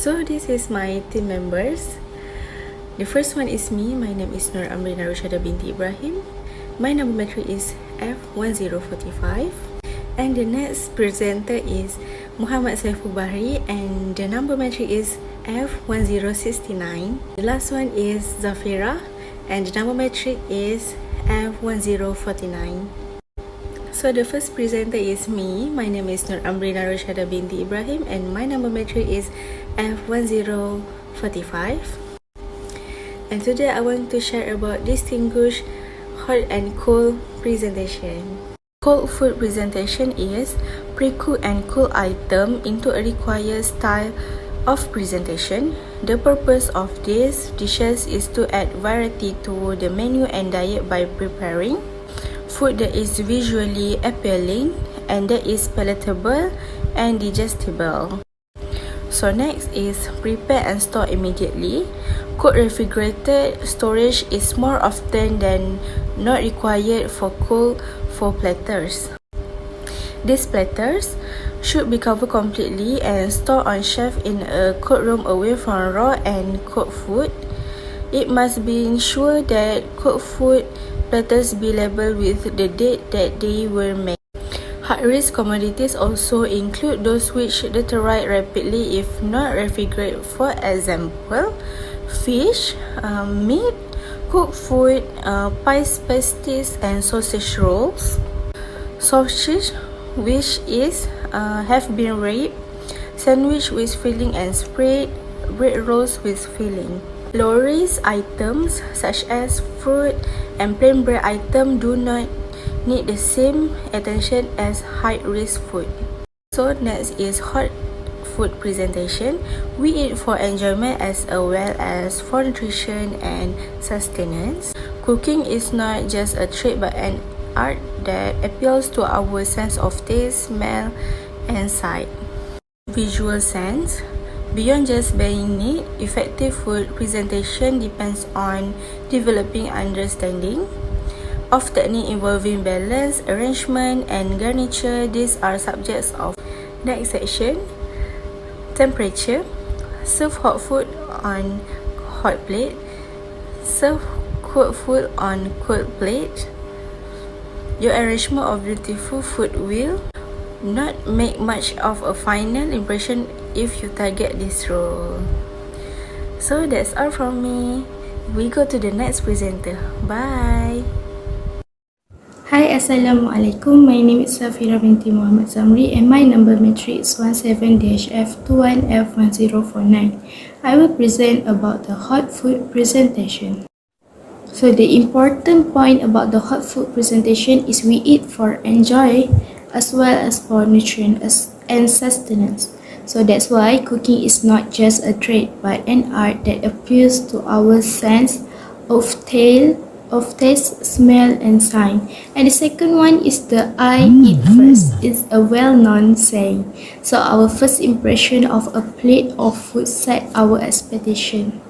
So this is my team members. The first one is me. My name is Nur Amrina Rushada binti Ibrahim. My number metric is F1045. And the next presenter is Muhammad Saiful Bahri, and the number metric is F1069. The last one is Zafira, and the number metric is F1049. So the first presenter is me. My name is Nur Amrina Rushada binti Ibrahim, and my number metric is F1045. And today I want to share about distinguish hot and cold presentation. Cold food presentation is pre-cook and cool item into a required style of presentation. The purpose of these dishes is to add variety to the menu and diet by preparing food that is visually appealing and that is palatable and digestible. So next is prepare and store immediately. Cold refrigerated storage is more often than not required for cold food platters. These platters should be covered completely and stored on shelf in a cold room away from raw and cold food. It must be ensured that cold food platters be labeled with the date that they were made. High-risk commodities also include those which deteriorate rapidly if not refrigerated. For example, fish, meat, cooked food, pies, pasties, and sausage rolls. Sausage, which is have been wrapped, sandwich with filling and spread, bread rolls with filling. Low-risk items such as fruit and plain bread items do not need the same attention as high-risk food. So next is hot food presentation. We eat for enjoyment as well as for nutrition and sustenance. Cooking is not just a trade but an art that appeals to our sense of taste, smell, and sight. Visual sense. Beyond just being neat, effective food presentation depends on developing understanding of technique involving balance, arrangement, and garniture. These are subjects of next section. Temperature. Serve hot food on hot plate. Serve cold food on cold plate. Your arrangement of beautiful food will not make much of a final impression if you target this role. So that's all from me. We go to the next presenter. Bye. Hi, Assalamualaikum. My name is Safira binti Muhammad Zamri and my number metric is 17-F21F1049. I will present about the hot food presentation. So the important point about the hot food presentation is we eat for enjoy as well as for nutrient and sustenance. So that's why cooking is not just a trade but an art that appeals to our sense of taste, smell, and sight. And the second one is the I eat first. It's a well-known saying. So our first impression of a plate of food set our expectation.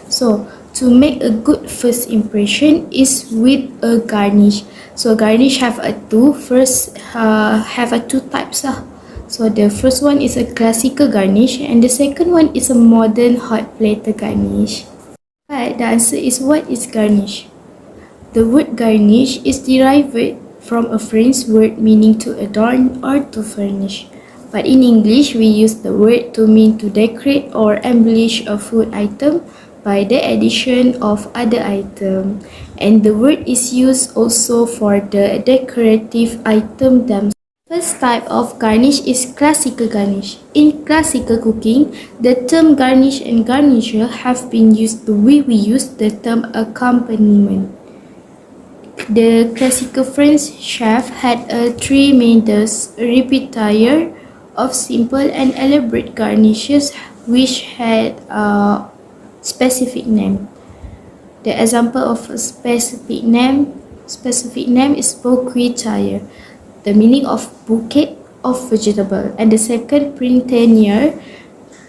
So to make a good first impression is with a garnish. So garnish have a two. First have a two types. So the first one is a classical garnish and the second one is a modern hot plate garnish. But the answer is what is garnish? The word garnish is derived from a French word meaning to adorn or to furnish. But in English, we use the word to mean to decorate or embellish a food item by the addition of other item. And the word is used also for the decorative item themselves. First type of garnish is classical garnish. In classical cooking, the term garnish and garniture have been used the way we use the term accompaniment. The classical French chef had three main dishes, a repertoire of simple and elaborate garnishes which had a specific name. The example of a specific name is bouquet. The meaning of bouquet of vegetable, and the second printanier,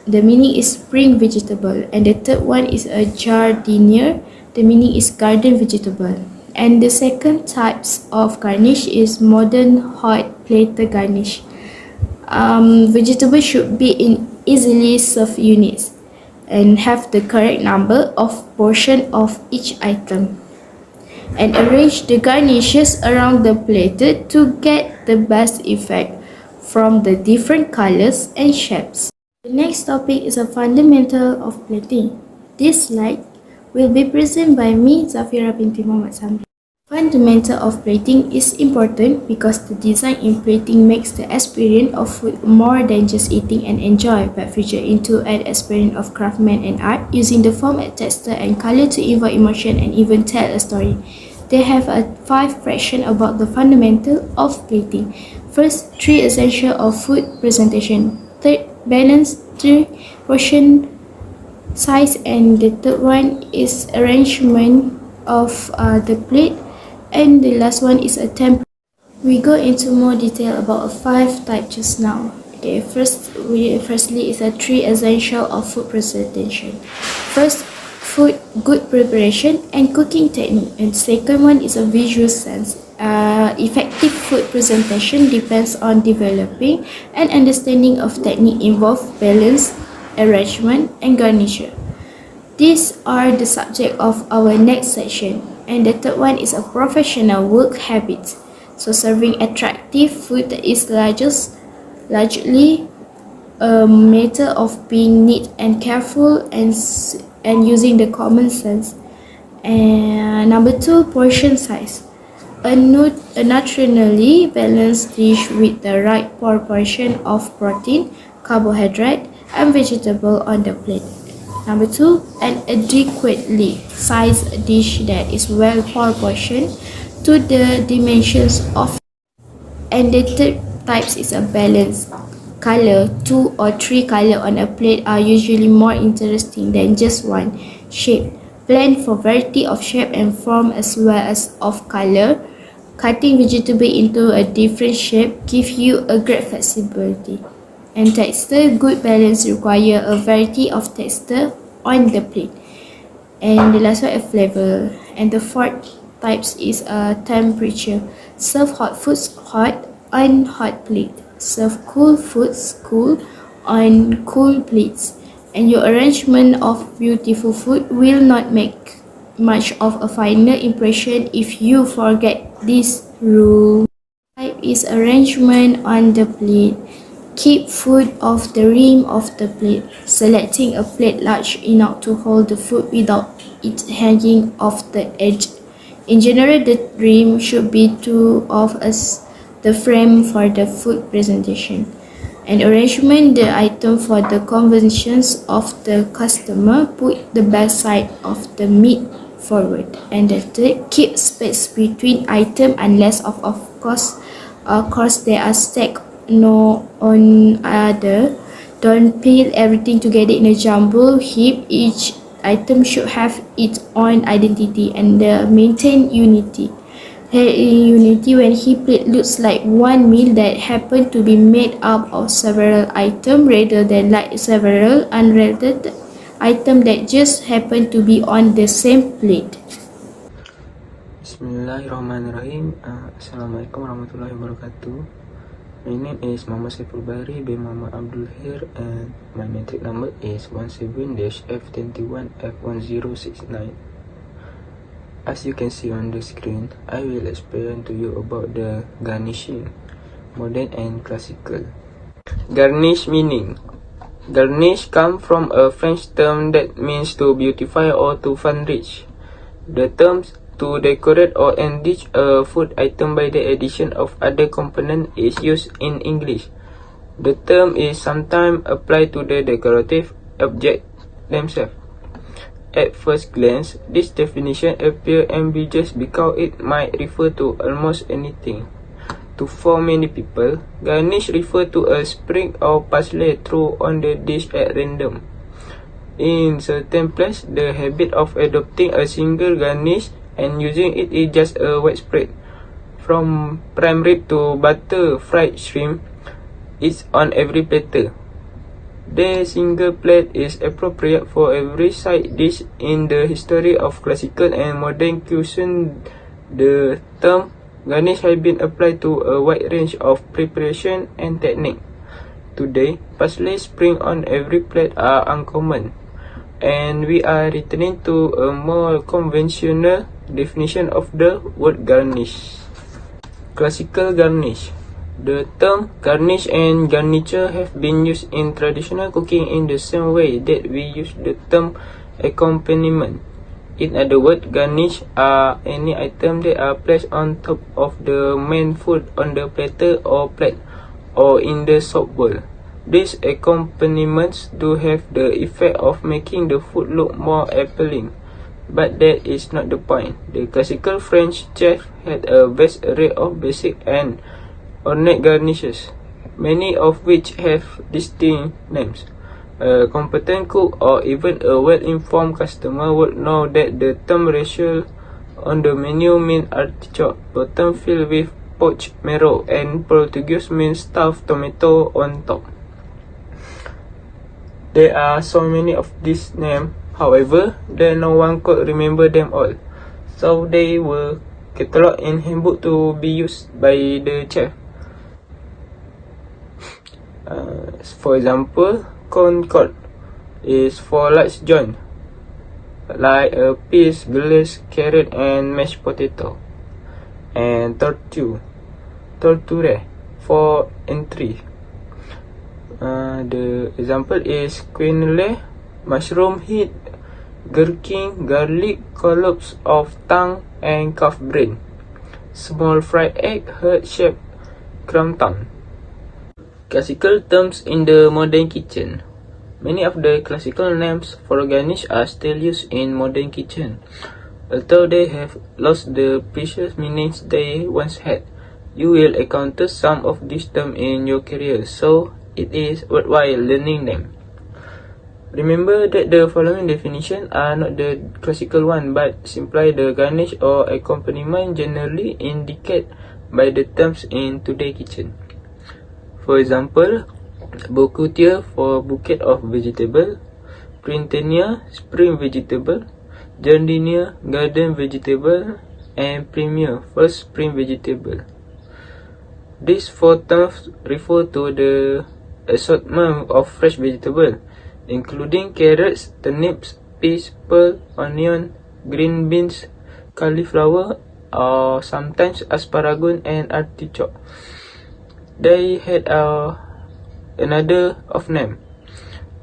the meaning is spring vegetable, and the third one is a jardinier, the meaning is garden vegetable. And the second types of garnish is modern hot plate garnish. Vegetables should be in easily serve units and have the correct number of portion of each item. And arrange the garnishes around the platter to get the best effect from the different colors and shapes. The next topic is a fundamental of plating. This slide will be presented by me, Zafira binti Muhammad Samri. Fundamental of plating is important because the design in plating makes the experience of food more than just eating and enjoy, but feature into an experience of craftsman and art, using the form, texture and color to evoke emotion and even tell a story. They have a 5 fraction about the fundamental of plating. First, 3 essential of food presentation. Third, balance, 3 portion size, and the third one is arrangement of the plate, and the last one is a template. We go into more detail about a 5 type just now. Okay, firstly is a 3 essential of food presentation. First, food good preparation and cooking technique, and second one is a visual sense. Effective food presentation depends on developing an understanding of technique involved balance, arrangement and garniture. These are the subject of our next section. And the third one is a professional work habit. So serving attractive food is largely a matter of being neat and careful and using the common sense. And number 2, portion size. A nutritionally balanced dish with the right proportion of protein, carbohydrate and vegetable on the plate. Number 2, an adequately sized dish that is well proportioned to the dimensions of. And the third types is a balance. Color, 2 or 3 color on a plate are usually more interesting than just one. Shape, plan for variety of shape and form as well as of color. Cutting vegetable into a different shape gives you a great flexibility. And texture, good balance require a variety of texture on the plate. And the last one is flavor. And the fourth types is temperature. Serve hot foods hot on hot plate. Serve cool foods cool on cool plates. And your arrangement of beautiful food will not make much of a final impression if you forget this rule. Type is arrangement on the plate. Keep food off the rim of the plate, selecting a plate large enough to hold the food without it hanging off the edge. In general, the rim should be too off as the frame for the food presentation. And arrangement the item for the conventions of the customer. Put the best side of the meat forward. And the third, keep space between item unless of course they are stacked on other. Don't pile everything together in a jumble heap. Each item should have its own identity and maintain unity. Unity when plate looks like one meal that happened to be made up of several items rather than like several unrelated items that just happen to be on the same plate. Bismillahirrahmanirrahim. Assalamualaikum warahmatullahi wabarakatuh. My name is Muhammad Saiful Bahri bin Muhammad Abdul Hir, and my matric number is 17-F21F1069. As you can see on the screen, I will explain to you about the garnishing, modern and classical. Garnish meaning. Garnish comes from a French term that means to beautify or to enrich. The term to decorate or enrich a food item by the addition of other components is used in English. The term is sometimes applied to the decorative objects themselves. At first glance, this definition appears ambiguous because it might refer to almost anything. For many people, garnish refers to a sprig of parsley thrown on the dish at random. In certain places, the habit of adopting a single garnish and using it is just a widespread. From prime rib to butter fried shrimp, it's on every platter. The single plate is appropriate for every side dish. In the history of classical and modern cuisine, the term garnish has been applied to a wide range of preparation and technique. Today, parsley spring on every plate are uncommon, and we are returning to a more conventional definition of the word garnish. Classical garnish. The term garnish and garniture have been used in traditional cooking in the same way that we use the term accompaniment. In other words, garnish are any item that are placed on top of the main food on the platter or plate, or in the soup bowl. These accompaniments do have the effect of making the food look more appealing, but that is not the point. The classical French chef had a vast array of basic and ornate garnishes, many of which have distinct names. A competent cook or even a well-informed customer would know that the term ratio on the menu means artichoke bottom filled with poached marrow and Portuguese means stuffed tomato on top. There are so many of these names, however, that no one could remember them all, so they were catalogued in handbook to be used by the chef. For example, Concord is for large joint, like a peas, glazed carrot and mashed potato. And torture for entry. The example is quenelle, mushroom head, gherkin, garlic, collops of tongue and calf brain, small fried egg, heart-shaped crouton. Classical terms in the modern kitchen. Many of the classical names for garnish are still used in modern kitchen, although they have lost the precious meanings they once had. You will encounter some of these terms in your career, so it is worthwhile learning them. Remember that the following definitions are not the classical one, but simply the garnish or accompaniment generally indicated by the terms in today's kitchen. For example, bouquetière for bouquet of vegetable, printanier spring vegetable, jardinier garden vegetable, and premier first spring vegetable. These four terms refer to the assortment of fresh vegetables, including carrots, turnips, peas, pearl, onion, green beans, cauliflower, or sometimes asparagus and artichoke. They had another of name,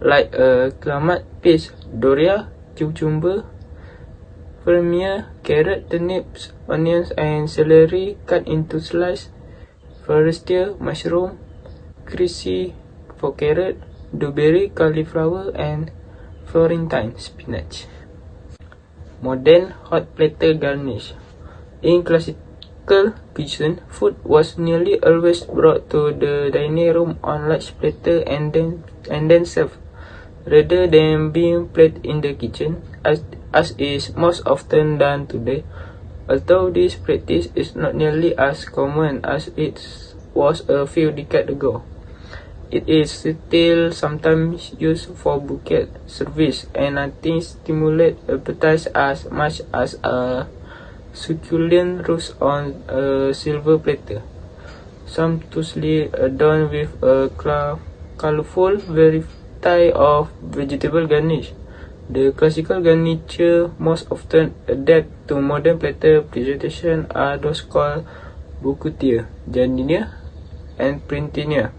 like clamat, peas, doria, cucumber, fermier, carrot, turnips, onions, and celery cut into slices, forestier, mushroom, cressy for carrot, dewberry, cauliflower, and Florentine spinach. Modern hot platter garnish. In classical kitchen, food was nearly always brought to the dining room on large platter and then served, rather than being plated in the kitchen, as is most often done today. Although this practice is not nearly as common as it was a few decades ago, it is still sometimes used for bouquet service, and nothing stimulates appetite as much as a succulent roast on a silver platter, sumptuously adorned with a colorful variety of vegetable garnish. The classical garniture most often adapted to modern platter presentation are those called bouquetière, jardinier, and printanier.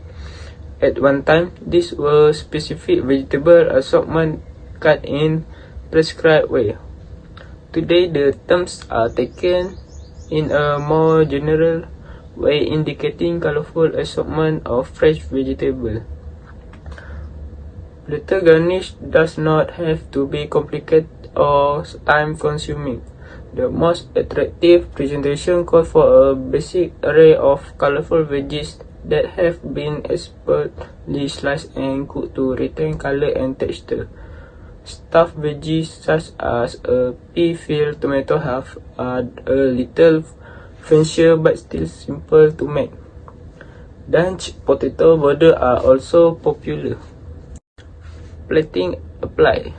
At one time, these were specific vegetable assortment cut in prescribed way. Today, the terms are taken in a more general way, indicating colorful assortment of fresh vegetables. Platter garnish does not have to be complicated or time-consuming. The most attractive presentation calls for a basic array of colorful veggies that have been expertly sliced and cooked to retain color and texture. Stuffed veggies such as a pea-filled tomato half are a little fancier but still simple to make. Dutch potato border are also popular. Plating apply.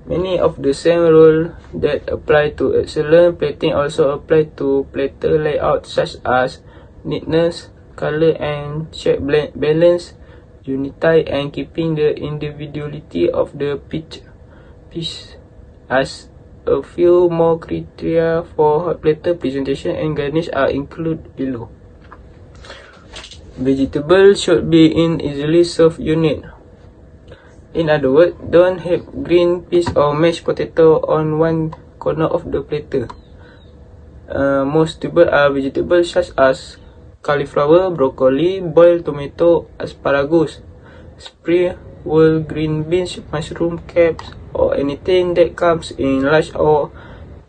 Many of the same rules that apply to excellent plating also apply to platter layout, such as neatness, color and shape balance, unity and keeping the individuality of the piece. As a few more criteria for hot platter presentation and garnish are included below. Vegetables should be in easily served unit. In other words, don't have green peas or mashed potato on one corner of the platter. Most suitable are vegetables such as cauliflower, broccoli, boiled tomato, asparagus, spring, whole green beans, mushroom caps, or anything that comes in large or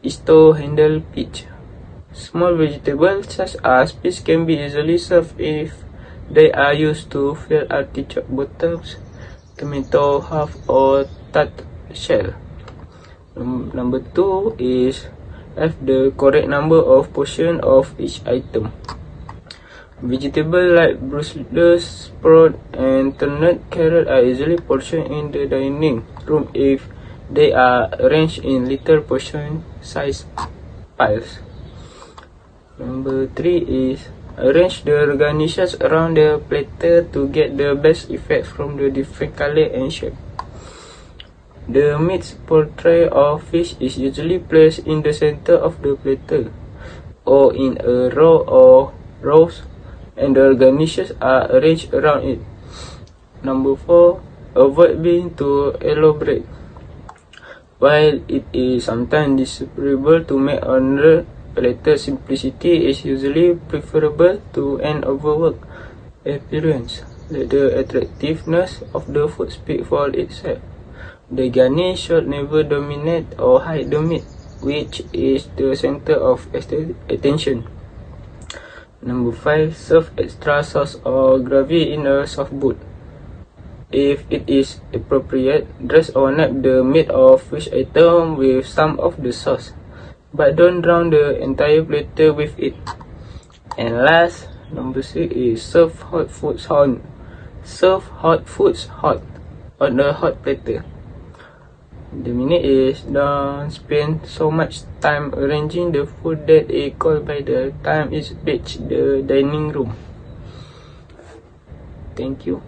is to handle pitch. Small vegetables such as peas can be easily served if they are used to fill artichoke bottoms, tomato half or tart shell. Number 2 is have the correct number of portion of each item. Vegetables like Brussels sprout and turnip carrot are easily portioned in the dining room if they are arranged in little portion size piles. Number 3 is arrange the garnishes around the platter to get the best effect from the different color and shape. The meat portrait of fish is usually placed in the center of the platter or in a row or rows, and the garnishes are arranged around it. Number 4, avoid being too elaborate. While it is sometimes desirable to make on the platter, simplicity is usually preferable to an overworked appearance. Let the attractiveness of the food speak for itself. The garnish should never dominate or hide the meat, which is the center of attention. Number 5, serve extra sauce or gravy in a soft bowl. If it is appropriate, dress or nap the meat or fish item with some of the sauce, but don't drown the entire platter with it. And last, number 6 is serve hot foods hot. Serve hot foods hot on a hot platter. The meaning is don't spend so much time arranging the food that it cold by the time it reaches the dining room. Thank you.